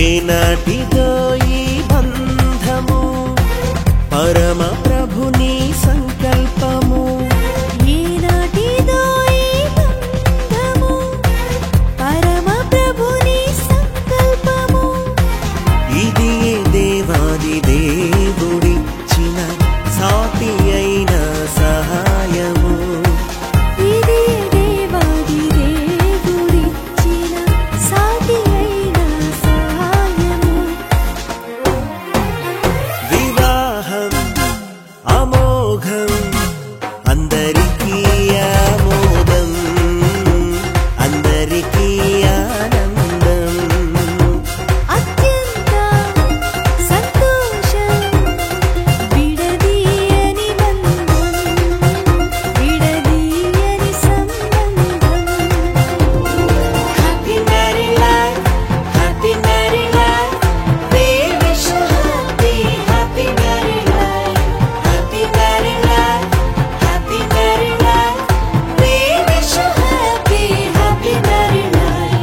ఏనాటిదో ఈ బంధము పరమ ప్రభుని సంకల్పము ఏనాటిదో ఈ బంధము పరమ ప్రభుని సంకల్పము ఇది దేవాది దేవుడిచ్చిన సాటి అయిన సహాయము ఇది దేవాది దేవుడిచ్చిన సాటి అయిన సహాయము వివాహం అమోఘం అందరికీ ఆమోదం అందరికీ ఆనందం అత్యంత సంతోషం విడదీయని బంధం విడదీయని సంబంధం Happy married life, happy married life. We wish you happy married life, happy married life, happy married life. We wish you happy married life.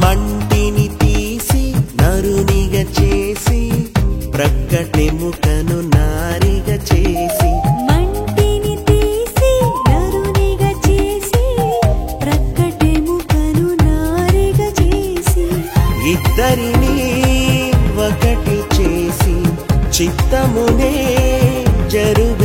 మంటిని తీసి నరునిగా చేసి ప్రక్కటెముకను నారిగా చేసి మంటిని తీసి నరునిగా చేసి ప్రక్కటెముకను నారిగా చేసి ఇద్దరిని ఒకటి చేసి చిత్తమునే జరుగ